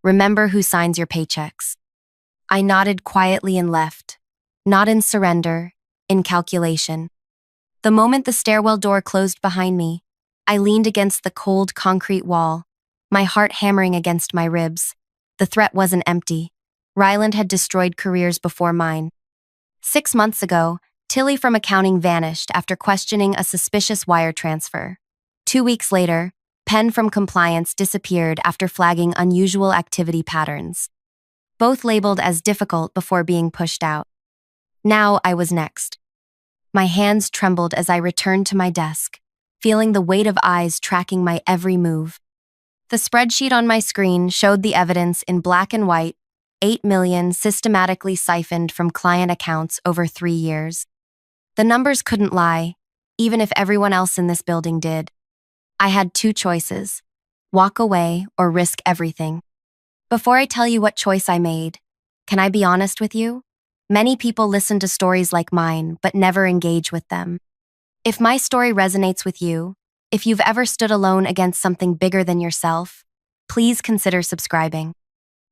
Remember who signs your paychecks. I nodded quietly and left, not in surrender, in calculation. The moment the stairwell door closed behind me, I leaned against the cold concrete wall, my heart hammering against my ribs. The threat wasn't empty. Ryland had destroyed careers before mine. 6 months ago, Tilly from accounting vanished after questioning a suspicious wire transfer. 2 weeks later, Penn from compliance disappeared after flagging unusual activity patterns, both labeled as difficult before being pushed out. Now I was next. My hands trembled as I returned to my desk, feeling the weight of eyes tracking my every move. The spreadsheet on my screen showed the evidence in black and white: 8 million systematically siphoned from client accounts over 3 years. The numbers couldn't lie, even if everyone else in this building did. I had two choices: walk away or risk everything. Before I tell you what choice I made, can I be honest with you? Many people listen to stories like mine, but never engage with them. If my story resonates with you, if you've ever stood alone against something bigger than yourself, please consider subscribing.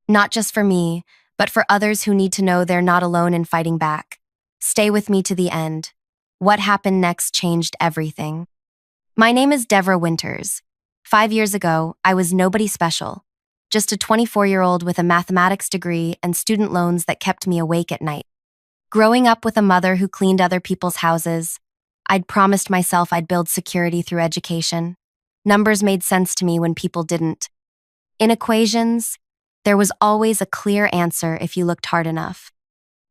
Not just for me, but for others who need to know they're not alone in fighting back. Stay with me to the end. What happened next changed everything. My name is Devra Winters. 5 years ago, I was nobody special, just a 24-year-old with a mathematics degree and student loans that kept me awake at night. Growing up with a mother who cleaned other people's houses, I'd promised myself I'd build security through education. Numbers made sense to me when people didn't. In equations, there was always a clear answer if you looked hard enough.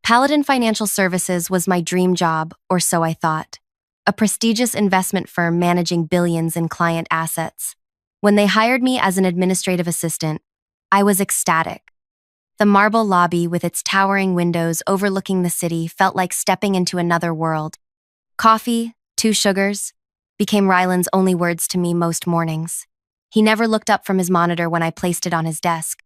Paladin Financial Services was my dream job, or so I thought. A prestigious investment firm managing billions in client assets. When they hired me as an administrative assistant, I was ecstatic. The marble lobby with its towering windows overlooking the city felt like stepping into another world. Coffee, 2 sugars, became Ryland's only words to me most mornings. He never looked up from his monitor when I placed it on his desk.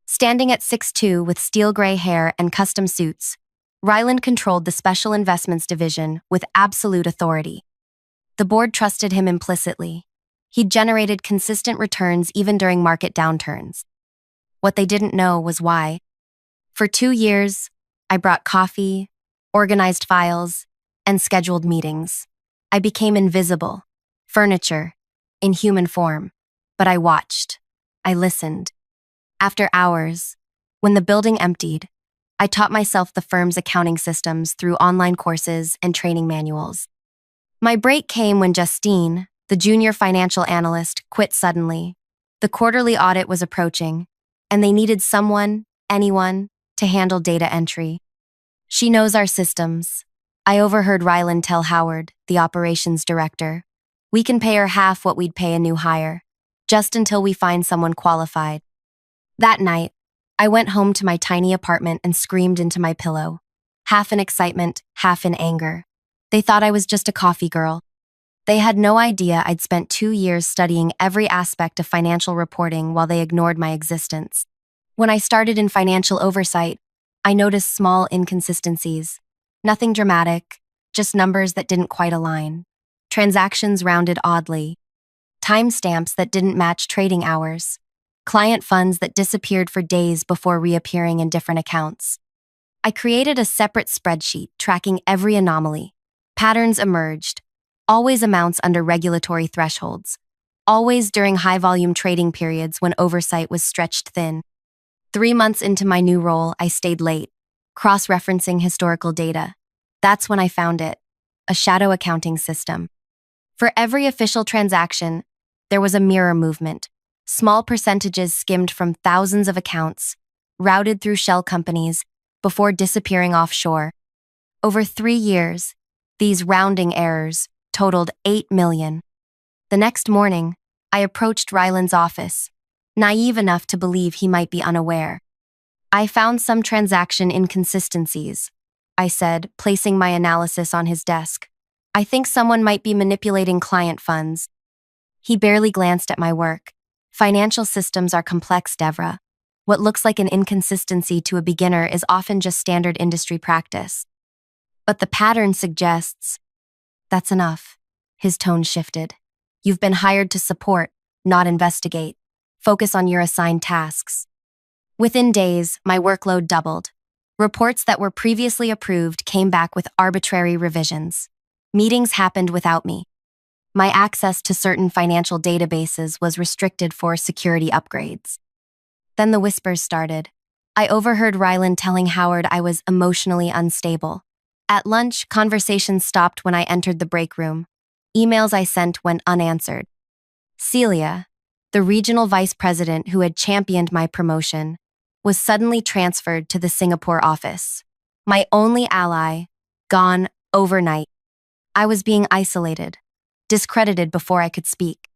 Standing at 6'2" with steel gray hair and custom suits, Ryland controlled the Special Investments Division with absolute authority. The board trusted him implicitly. He'd generated consistent returns even during market downturns. What they didn't know was why. For 2 years, I brought coffee, organized files, and scheduled meetings. I became invisible, furniture, in human form. But I watched. I listened. After hours, when the building emptied, I taught myself the firm's accounting systems through online courses and training manuals. My break came when Justine, the junior financial analyst, quit suddenly. The quarterly audit was approaching, and they needed someone, anyone, to handle data entry. She knows our systems. I overheard Ryland tell Howard, the operations director, "We can pay her half what we'd pay a new hire, just until we find someone qualified." That night, I went home to my tiny apartment and screamed into my pillow, half in excitement, half in anger. They thought I was just a coffee girl. They had no idea I'd spent 2 years studying every aspect of financial reporting while they ignored my existence. When I started in financial oversight, I noticed small inconsistencies. Nothing dramatic, just numbers that didn't quite align. Transactions rounded oddly. Timestamps that didn't match trading hours. Client funds that disappeared for days before reappearing in different accounts. I created a separate spreadsheet tracking every anomaly. Patterns emerged, always amounts under regulatory thresholds, always during high-volume trading periods when oversight was stretched thin. 3 months into my new role, I stayed late, cross-referencing historical data. That's when I found it, a shadow accounting system. For every official transaction, there was a mirror movement. Small percentages skimmed from thousands of accounts, routed through shell companies, before disappearing offshore. Over 3 years, these rounding errors totaled 8 million. The next morning, I approached Ryland's office, naive enough to believe he might be unaware. "I found some transaction inconsistencies," I said, placing my analysis on his desk. "I think someone might be manipulating client funds." He barely glanced at my work. "Financial systems are complex, Devra. What looks like an inconsistency to a beginner is often just standard industry practice. But the pattern suggests..." "That's enough." His tone shifted. "You've been hired to support, not investigate. Focus on your assigned tasks." Within days, my workload doubled. Reports that were previously approved came back with arbitrary revisions. Meetings happened without me. My access to certain financial databases was restricted for security upgrades. Then the whispers started. I overheard Ryland telling Howard I was emotionally unstable. At lunch, conversations stopped when I entered the break room. Emails I sent went unanswered. Celia, the regional vice president who had championed my promotion, was suddenly transferred to the Singapore office. My only ally, gone overnight. I was being isolated, discredited before I could speak.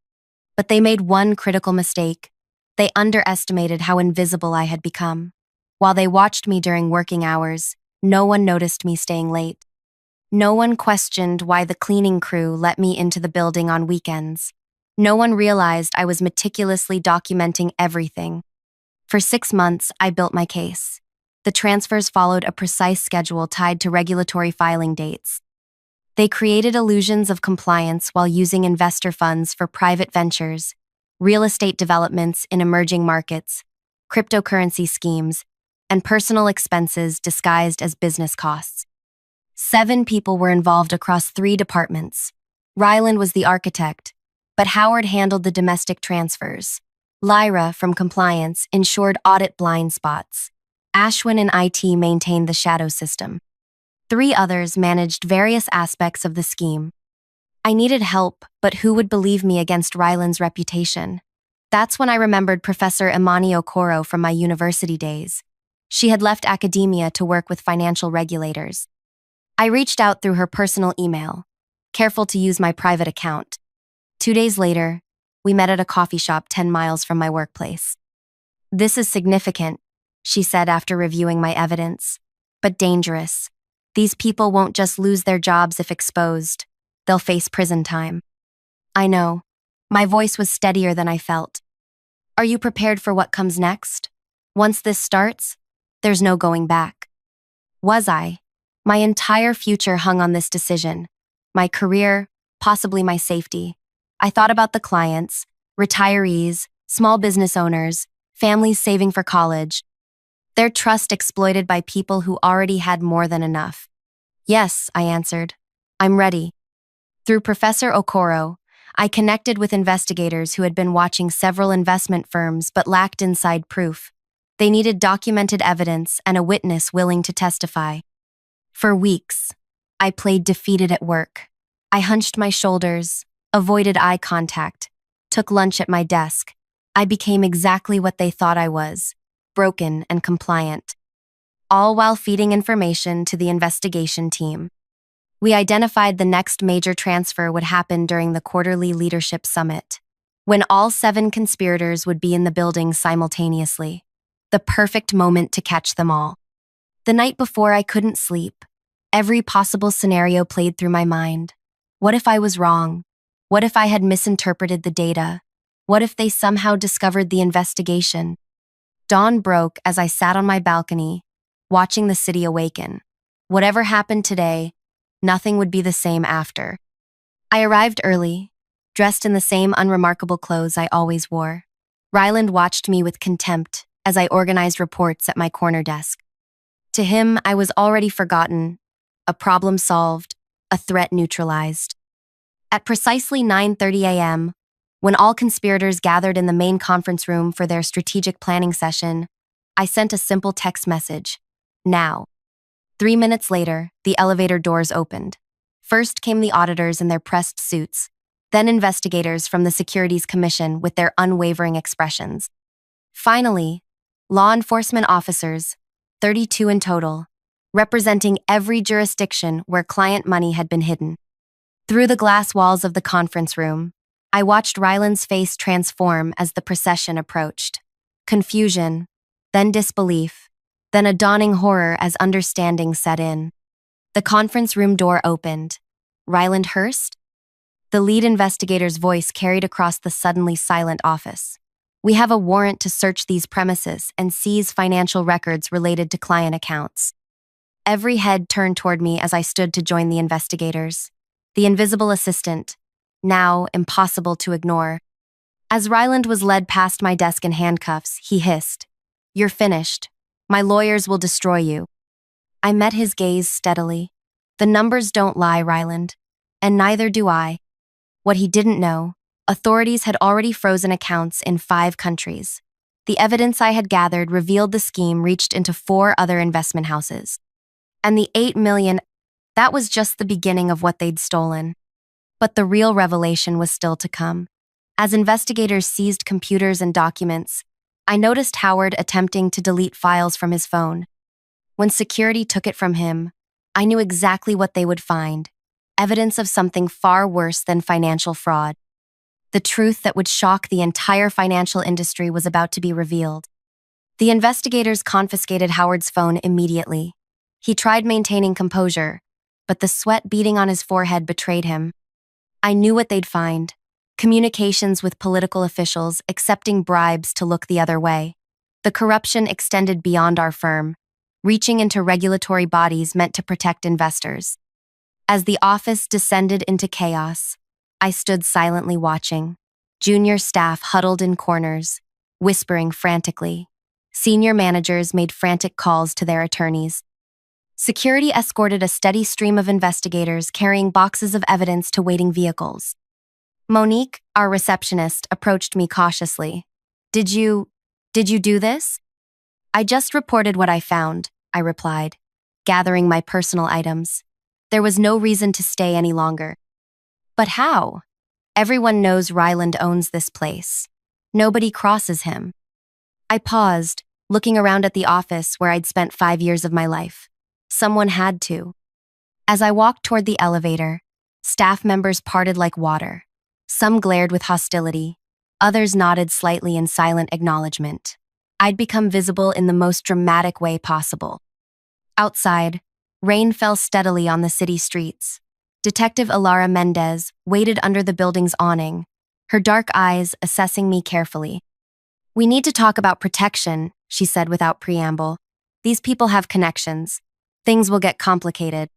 But they made one critical mistake. They underestimated how invisible I had become. While they watched me during working hours, no one noticed me staying late. No one questioned why the cleaning crew let me into the building on weekends. No one realized I was meticulously documenting everything. For 6 months, I built my case. The transfers followed a precise schedule tied to regulatory filing dates. They created illusions of compliance while using investor funds for private ventures, real estate developments in emerging markets, cryptocurrency schemes, and personal expenses disguised as business costs. 7 people were involved across 3 departments. Ryland was the architect, but Howard handled the domestic transfers. Lyra, from compliance, ensured audit blind spots. Ashwin in IT maintained the shadow system. 3 others managed various aspects of the scheme. I needed help, but who would believe me against Ryland's reputation? That's when I remembered Professor Imani Okoro from my university days. She had left academia to work with financial regulators. I reached out through her personal email, careful to use my private account. 2 days later, we met at a coffee shop 10 miles from my workplace. "This is significant," she said after reviewing my evidence, "but dangerous. These people won't just lose their jobs if exposed. They'll face prison time." I know. My voice was steadier than I felt. "Are you prepared for what comes next? Once this starts, there's no going back." Was I? My entire future hung on this decision. My career, possibly my safety. I thought about the clients, retirees, small business owners, families saving for college. Their trust exploited by people who already had more than enough. "Yes," I answered. "I'm ready." Through Professor Okoro, I connected with investigators who had been watching several investment firms but lacked inside proof. They needed documented evidence and a witness willing to testify. For weeks, I played defeated at work. I hunched my shoulders, avoided eye contact, took lunch at my desk. I became exactly what they thought I was, broken and compliant. All while feeding information to the investigation team. We identified the next major transfer would happen during the quarterly leadership summit, when all 7 conspirators would be in the building simultaneously. The perfect moment to catch them all. The night before, I couldn't sleep. Every possible scenario played through my mind. What if I was wrong? What if I had misinterpreted the data? What if they somehow discovered the investigation? Dawn broke as I sat on my balcony, watching the city awaken. Whatever happened today, nothing would be the same after. I arrived early, dressed in the same unremarkable clothes I always wore. Ryland watched me with contempt as I organized reports at my corner desk. To him, I was already forgotten, a problem solved, a threat neutralized. At precisely 9:30 a.m., when all conspirators gathered in the main conference room for their strategic planning session, I sent a simple text message. Now. 3 minutes later, the elevator doors opened. First came the auditors in their pressed suits, then investigators from the Securities Commission with their unwavering expressions. Finally, law enforcement officers, 32 in total, representing every jurisdiction where client money had been hidden. Through the glass walls of the conference room, I watched Ryland's face transform as the procession approached. Confusion, then disbelief, then a dawning horror as understanding set in. The conference room door opened. "Ryland Hurst?" The lead investigator's voice carried across the suddenly silent office. "We have a warrant to search these premises and seize financial records related to client accounts." Every head turned toward me as I stood to join the investigators. The invisible assistant, now impossible to ignore. As Ryland was led past my desk in handcuffs, he hissed, You're finished. My lawyers will destroy you. I met his gaze steadily. The numbers don't lie, Ryland. And neither do I. What he didn't know, authorities had already frozen accounts in 5 countries. The evidence I had gathered revealed the scheme reached into 4 other investment houses. And the 8 million, that was just the beginning of what they'd stolen. But the real revelation was still to come. As investigators seized computers and documents, I noticed Howard attempting to delete files from his phone. When security took it from him, I knew exactly what they would find: evidence of something far worse than financial fraud. The truth that would shock the entire financial industry was about to be revealed. The investigators confiscated Howard's phone immediately. He tried maintaining composure, but the sweat beading on his forehead betrayed him. I knew what they'd find: communications with political officials accepting bribes to look the other way. The corruption extended beyond our firm, reaching into regulatory bodies meant to protect investors. As the office descended into chaos, I stood silently watching. Junior staff huddled in corners, whispering frantically. Senior managers made frantic calls to their attorneys. Security escorted a steady stream of investigators carrying boxes of evidence to waiting vehicles. Monique, our receptionist, approached me cautiously. Did you do this?" "I just reported what I found," I replied, gathering my personal items. There was no reason to stay any longer. "But how? Everyone knows Ryland owns this place. Nobody crosses him." I paused, looking around at the office where I'd spent 5 years of my life. Someone had to. As I walked toward the elevator, staff members parted like water. Some glared with hostility, others nodded slightly in silent acknowledgement. I'd become visible in the most dramatic way possible. Outside, rain fell steadily on the city streets. Detective Alara Mendez waited under the building's awning, her dark eyes assessing me carefully. "We need to talk about protection," she said without preamble. "These people have connections. Things will get complicated."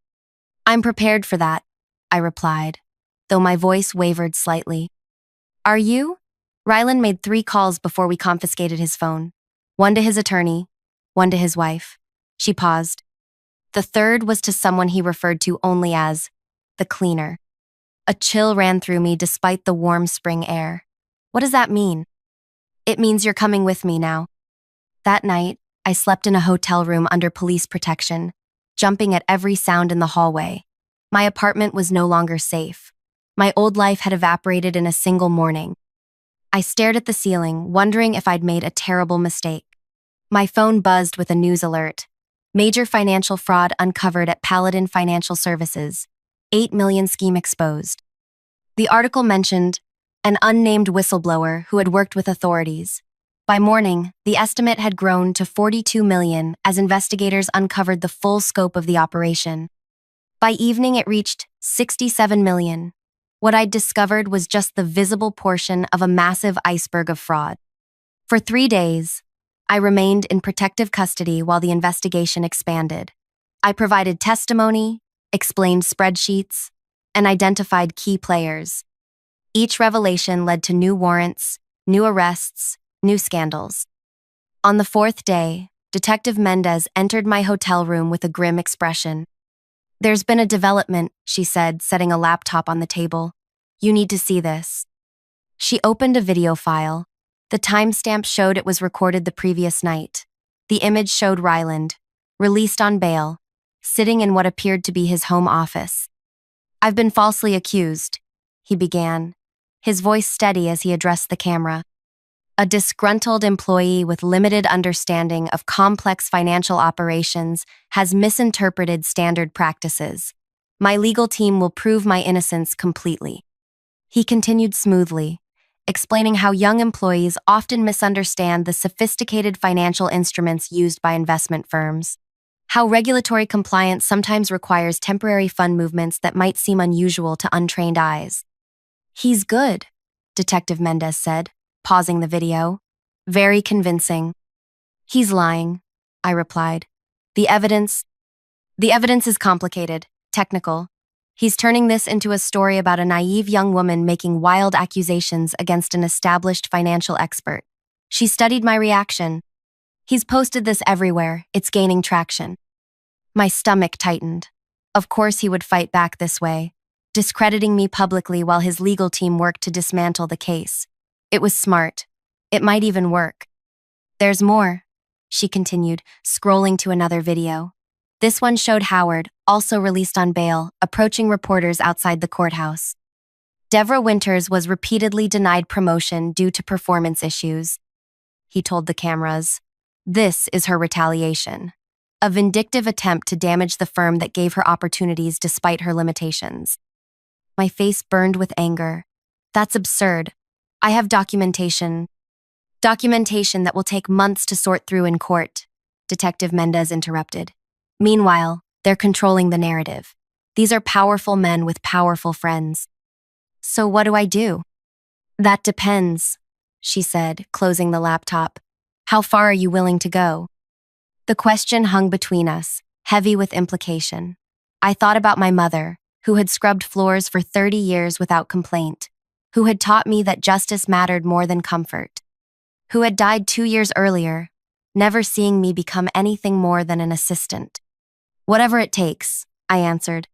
"I'm prepared for that," I replied, though my voice wavered slightly. "Are you?" Ryland made 3 calls before we confiscated his phone. One to his attorney, one to his wife. She paused. The third was to someone he referred to only as the cleaner. A chill ran through me despite the warm spring air. What does that mean? "It means you're coming with me now." That night, I slept in a hotel room under police protection, jumping at every sound in the hallway. My apartment was no longer safe. My old life had evaporated in a single morning. I stared at the ceiling, wondering if I'd made a terrible mistake. My phone buzzed with a news alert. Major financial fraud uncovered at Paladin Financial Services. 8 million scheme exposed. The article mentioned an unnamed whistleblower who had worked with authorities. By morning, the estimate had grown to 42 million as investigators uncovered the full scope of the operation. By evening, it reached 67 million. What I'd discovered was just the visible portion of a massive iceberg of fraud. For 3 days, I remained in protective custody while the investigation expanded. I provided testimony, explained spreadsheets, and identified key players. Each revelation led to new warrants, new arrests, new scandals. On the 4th day, Detective Mendez entered my hotel room with a grim expression. "There's been a development," she said, setting a laptop on the table. "You need to see this." She opened a video file. The timestamp showed it was recorded the previous night. The image showed Ryland, released on bail, sitting in what appeared to be his home office. "I've been falsely accused," he began, his voice steady as he addressed the camera. "A disgruntled employee with limited understanding of complex financial operations has misinterpreted standard practices. My legal team will prove my innocence completely." He continued smoothly, explaining how young employees often misunderstand the sophisticated financial instruments used by investment firms, how regulatory compliance sometimes requires temporary fund movements that might seem unusual to untrained eyes. "He's good," Detective Mendez said, pausing the video. "Very convincing." "He's lying," I replied. The evidence is complicated, technical. He's turning this into a story about a naive young woman making wild accusations against an established financial expert. She studied my reaction." He's posted this everywhere. It's gaining traction. My stomach tightened. Of course he would fight back this way, discrediting me publicly while his legal team worked to dismantle the case. It was smart. It might even work. There's more, she continued, scrolling to another video. This one showed Howard, also released on bail, approaching reporters outside the courthouse. Devra Winters was repeatedly denied promotion due to performance issues. He told the cameras, "This is her retaliation. A vindictive attempt to damage the firm that gave her opportunities despite her limitations." My face burned with anger. That's absurd. I have documentation. Documentation that will take months to sort through in court, Detective Mendez interrupted. Meanwhile, they're controlling the narrative. These are powerful men with powerful friends. So what do I do? That depends, she said, closing the laptop. How far are you willing to go? The question hung between us, heavy with implication. I thought about my mother, who had scrubbed floors for 30 years without complaint, who had taught me that justice mattered more than comfort, who had died 2 years earlier, never seeing me become anything more than an assistant. Whatever it takes, I answered.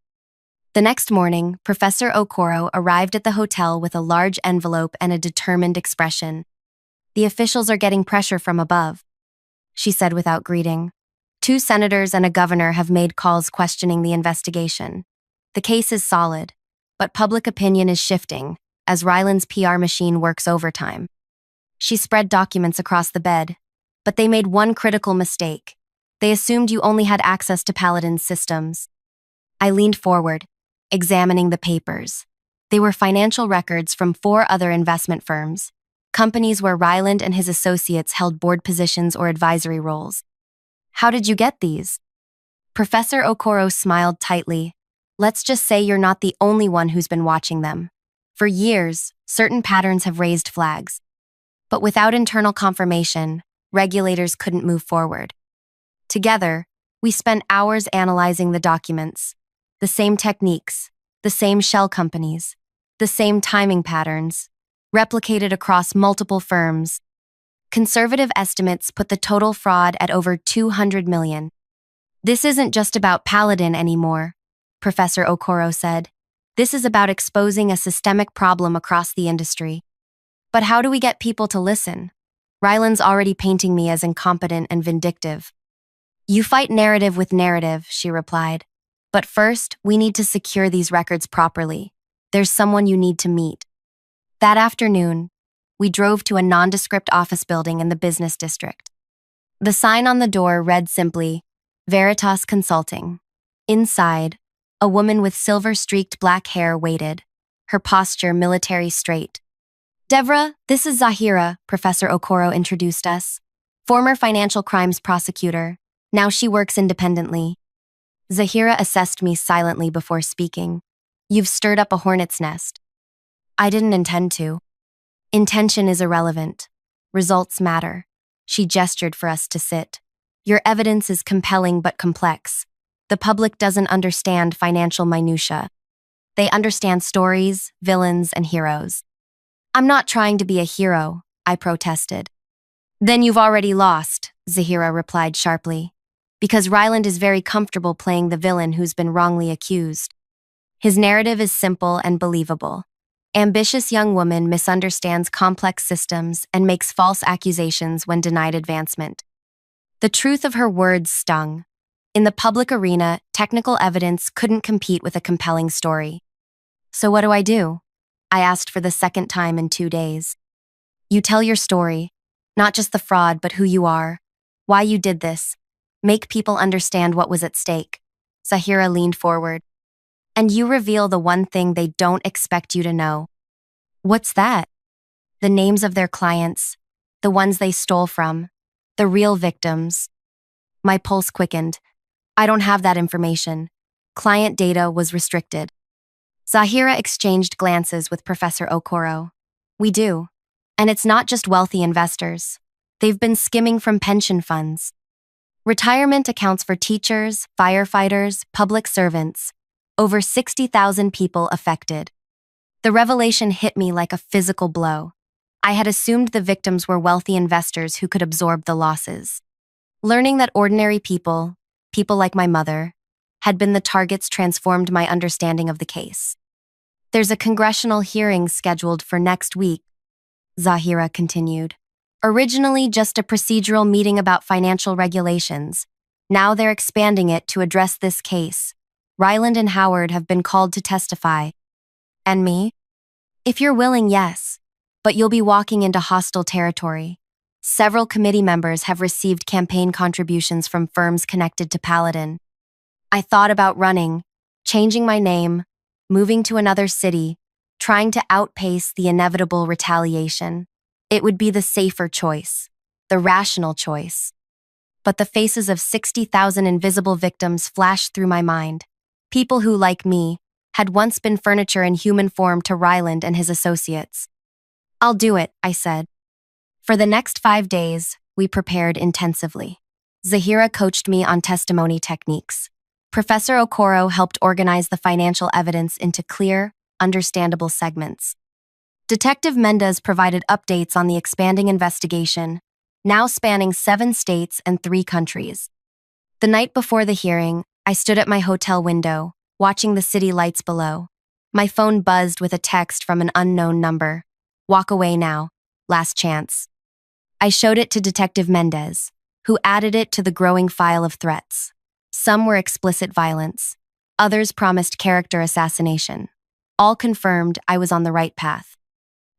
The next morning, Professor Okoro arrived at the hotel with a large envelope and a determined expression. The officials are getting pressure from above, she said without greeting. 2 senators and a governor have made calls questioning the investigation. The case is solid, but public opinion is shifting as Ryland's PR machine works overtime. She spread documents across the bed, but they made one critical mistake. They assumed you only had access to Paladin's systems. I leaned forward, examining the papers. They were financial records from 4 other investment firms, companies where Ryland and his associates held board positions or advisory roles. How did you get these? Professor Okoro smiled tightly. Let's just say you're not the only one who's been watching them. For years, certain patterns have raised flags. But without internal confirmation, regulators couldn't move forward. Together, we spent hours analyzing the documents. The same techniques, the same shell companies, the same timing patterns, replicated across multiple firms. Conservative estimates put the total fraud at over 200 million. This isn't just about Paladin anymore, Professor Okoro said. This is about exposing a systemic problem across the industry. But how do we get people to listen? Ryland's already painting me as incompetent and vindictive. You fight narrative with narrative, she replied. But first, we need to secure these records properly. There's someone you need to meet. That afternoon, we drove to a nondescript office building in the business district. The sign on the door read simply, Veritas Consulting. Inside, a woman with silver-streaked black hair waited, her posture military straight. Devra, this is Zahira, Professor Okoro introduced us. Former financial crimes prosecutor. Now she works independently. Zahira assessed me silently before speaking. You've stirred up a hornet's nest. I didn't intend to. Intention is irrelevant. Results matter. She gestured for us to sit. Your evidence is compelling but complex. The public doesn't understand financial minutia. They understand stories, villains, and heroes. I'm not trying to be a hero, I protested. Then you've already lost, Zahira replied sharply. Because Ryland is very comfortable playing the villain who's been wrongly accused. His narrative is simple and believable. Ambitious young woman misunderstands complex systems and makes false accusations when denied advancement. The truth of her words stung. In the public arena, technical evidence couldn't compete with a compelling story. So what do? I asked for the second time in 2 days. You tell your story, not just the fraud, but who you are, why you did this. Make people understand what was at stake. Zahira leaned forward. And you reveal the one thing they don't expect you to know. What's that? The names of their clients, the ones they stole from, the real victims. My pulse quickened. I don't have that information. Client data was restricted. Zahira exchanged glances with Professor Okoro. We do. And it's not just wealthy investors. They've been skimming from pension funds. Retirement accounts for teachers, firefighters, public servants. Over 60,000 people affected. The revelation hit me like a physical blow. I had assumed the victims were wealthy investors who could absorb the losses. Learning that ordinary people, people like my mother, had been the targets transformed my understanding of the case. There's a congressional hearing scheduled for next week, Zahira continued. Originally just a procedural meeting about financial regulations. Now they're expanding it to address this case. Ryland and Howard have been called to testify. And me? If you're willing, yes. But you'll be walking into hostile territory. Several committee members have received campaign contributions from firms connected to Paladin. I thought about running, changing my name, moving to another city, trying to outpace the inevitable retaliation. It would be the safer choice, the rational choice. But the faces of 60,000 invisible victims flashed through my mind. People who, like me, had once been furniture in human form to Ryland and his associates. I'll do it, I said. For the next 5 days, we prepared intensively. Zahira coached me on testimony techniques. Professor Okoro helped organize the financial evidence into clear, understandable segments. Detective Mendez provided updates on the expanding investigation, now spanning 7 states and 3 countries. The night before the hearing, I stood at my hotel window, watching the city lights below. My phone buzzed with a text from an unknown number. Walk away now. Last chance. I showed it to Detective Mendez, who added it to the growing file of threats. Some were explicit violence. Others promised character assassination. All confirmed I was on the right path.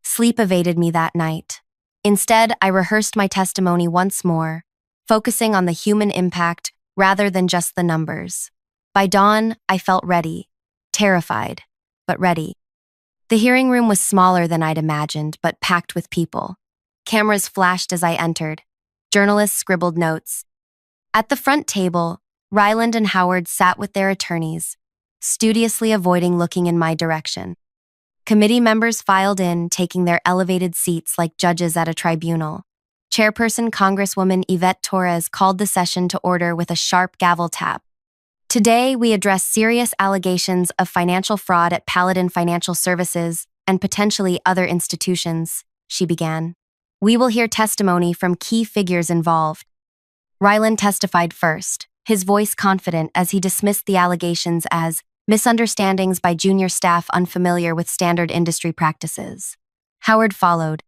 Sleep evaded me that night. Instead, I rehearsed my testimony once more, focusing on the human impact rather than just the numbers. By dawn, I felt ready. Terrified, but ready. The hearing room was smaller than I'd imagined, but packed with people. Cameras flashed as I entered. Journalists scribbled notes. At the front table, Ryland and Howard sat with their attorneys, studiously avoiding looking in my direction. Committee members filed in, taking their elevated seats like judges at a tribunal. Chairperson Congresswoman Yvette Torres called the session to order with a sharp gavel tap. Today, we address serious allegations of financial fraud at Paladin Financial Services and potentially other institutions, she began. We will hear testimony from key figures involved. Ryland testified first, his voice confident as he dismissed the allegations as misunderstandings by junior staff unfamiliar with standard industry practices. Howard followed,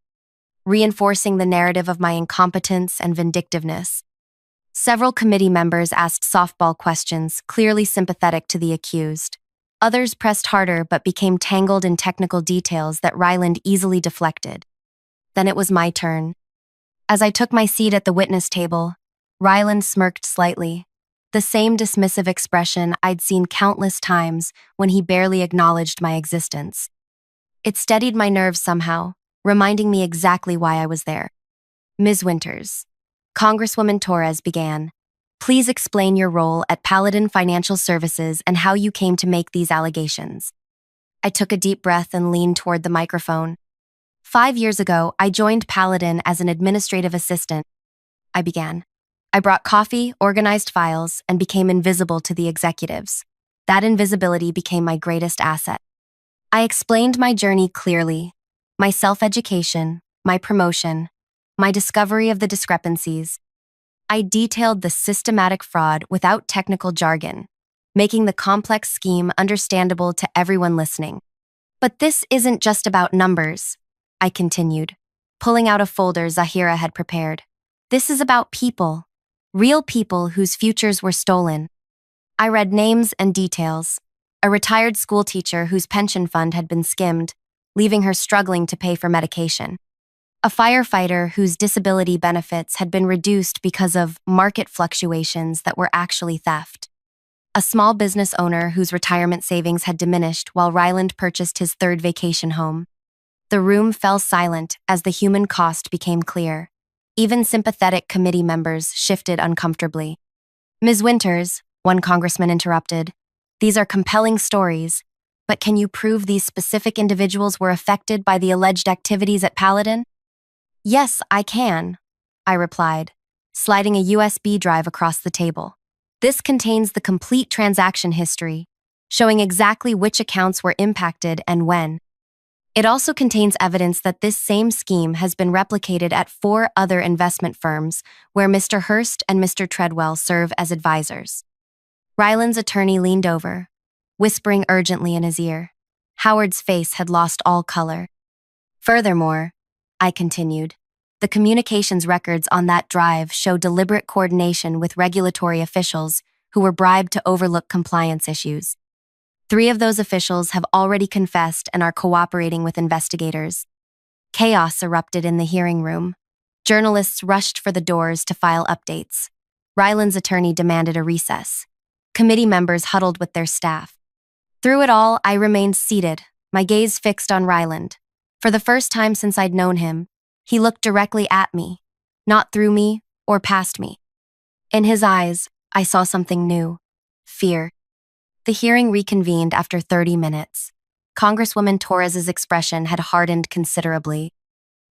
reinforcing the narrative of my incompetence and vindictiveness. Several committee members asked softball questions, clearly sympathetic to the accused. Others pressed harder but became tangled in technical details that Ryland easily deflected. Then it was my turn. As I took my seat at the witness table, Ryland smirked slightly, the same dismissive expression I'd seen countless times when he barely acknowledged my existence. It steadied my nerves somehow, reminding me exactly why I was there. Ms. Winters, Congresswoman Torres began. Please explain your role at Paladin Financial Services and how you came to make these allegations. I took a deep breath and leaned toward the microphone. 5 years ago, I joined Paladin as an administrative assistant. I began. I brought coffee, organized files, and became invisible to the executives. That invisibility became my greatest asset. I explained my journey clearly, my self-education, my promotion, my discovery of the discrepancies. I detailed the systematic fraud without technical jargon, making the complex scheme understandable to everyone listening. But this isn't just about numbers, I continued, pulling out a folder Zahira had prepared. This is about people. Real people whose futures were stolen. I read names and details. A retired schoolteacher whose pension fund had been skimmed, leaving her struggling to pay for medication. A firefighter whose disability benefits had been reduced because of market fluctuations that were actually theft. A small business owner whose retirement savings had diminished while Ryland purchased his 3rd vacation home. The room fell silent as the human cost became clear. Even sympathetic committee members shifted uncomfortably. Ms. Winters, one congressman interrupted, these are compelling stories, but can you prove these specific individuals were affected by the alleged activities at Paladin? Yes, I can, I replied, sliding a USB drive across the table. This contains the complete transaction history, showing exactly which accounts were impacted and when. It also contains evidence that this same scheme has been replicated at 4 other investment firms where Mr. Hurst and Mr. Treadwell serve as advisors. Ryland's attorney leaned over, whispering urgently in his ear. Howard's face had lost all color. Furthermore, I continued, the communications records on that drive show deliberate coordination with regulatory officials who were bribed to overlook compliance issues. 3 of those officials have already confessed and are cooperating with investigators. Chaos erupted in the hearing room. Journalists rushed for the doors to file updates. Ryland's attorney demanded a recess. Committee members huddled with their staff. Through it all, I remained seated, my gaze fixed on Ryland. For the first time since I'd known him, he looked directly at me, not through me or past me. In his eyes, I saw something new: fear. The hearing reconvened after 30 minutes. Congresswoman Torres's expression had hardened considerably.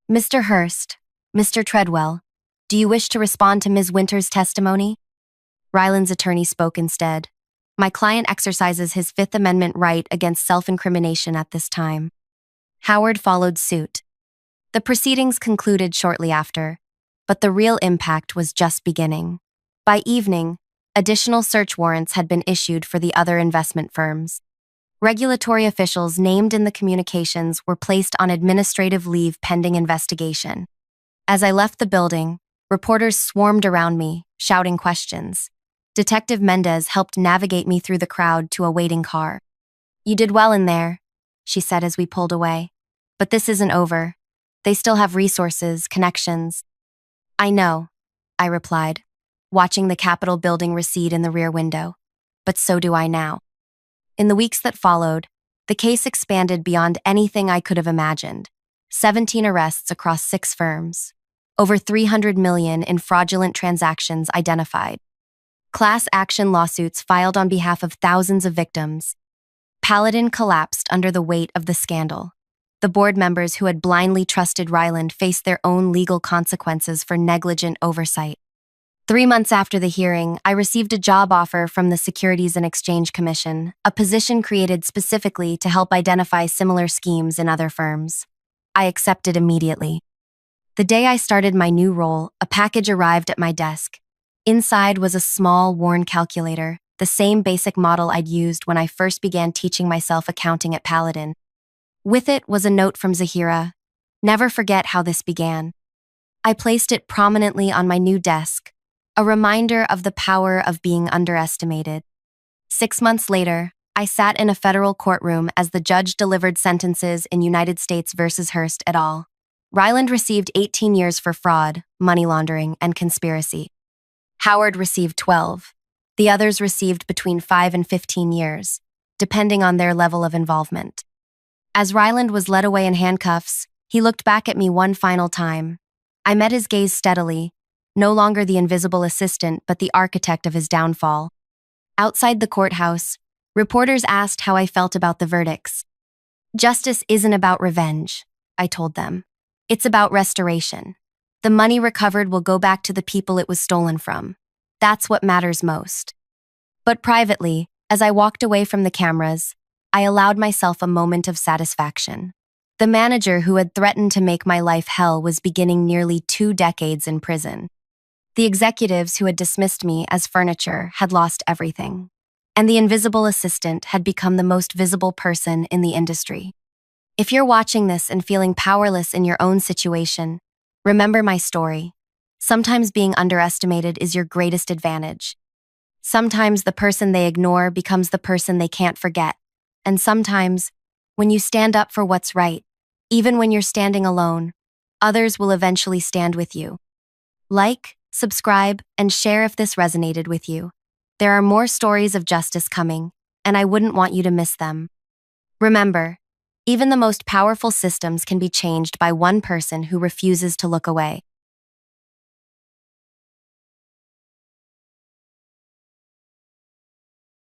Mr. Hurst, Mr. Treadwell, do you wish to respond to Ms. Winter's testimony? Ryland's attorney spoke instead. My client exercises his Fifth Amendment right against self-incrimination at this time. Howard followed suit. The proceedings concluded shortly after, but the real impact was just beginning. By evening, additional search warrants had been issued for the other investment firms. Regulatory officials named in the communications were placed on administrative leave pending investigation. As I left the building, reporters swarmed around me, shouting questions. Detective Mendez helped navigate me through the crowd to a waiting car. You did well in there, she said as we pulled away. But this isn't over. They still have resources, connections. I know, I replied, watching the Capitol building recede in the rear window. But so do I now. In the weeks that followed, the case expanded beyond anything I could have imagined. 17 arrests across 6 firms. Over $300 million in fraudulent transactions identified. Class action lawsuits filed on behalf of thousands of victims. Paladin collapsed under the weight of the scandal. The board members who had blindly trusted Ryland faced their own legal consequences for negligent oversight. 3 months after the hearing, I received a job offer from the Securities and Exchange Commission, a position created specifically to help identify similar schemes in other firms. I accepted immediately. The day I started my new role, a package arrived at my desk. Inside was a small, worn calculator, the same basic model I'd used when I first began teaching myself accounting at Paladin. With it was a note from Zahira. Never forget how this began. I placed it prominently on my new desk, a reminder of the power of being underestimated. 6 months later, I sat in a federal courtroom as the judge delivered sentences in United States v. Hurst et al. Ryland received 18 years for fraud, money laundering, and conspiracy. Howard received 12. The others received between 5 and 15 years, depending on their level of involvement. As Ryland was led away in handcuffs, he looked back at me one final time. I met his gaze steadily, no longer the invisible assistant but the architect of his downfall. Outside the courthouse, reporters asked how I felt about the verdicts. Justice isn't about revenge, I told them. It's about restoration. The money recovered will go back to the people it was stolen from. That's what matters most. But privately, as I walked away from the cameras, I allowed myself a moment of satisfaction. The manager who had threatened to make my life hell was beginning nearly 2 decades in prison. The executives who had dismissed me as furniture had lost everything. And the invisible assistant had become the most visible person in the industry. If you're watching this and feeling powerless in your own situation, remember my story. Sometimes being underestimated is your greatest advantage. Sometimes the person they ignore becomes the person they can't forget. And sometimes, when you stand up for what's right, even when you're standing alone, others will eventually stand with you. Like, subscribe, and share if this resonated with you. There are more stories of justice coming, and I wouldn't want you to miss them. Remember, even the most powerful systems can be changed by one person who refuses to look away.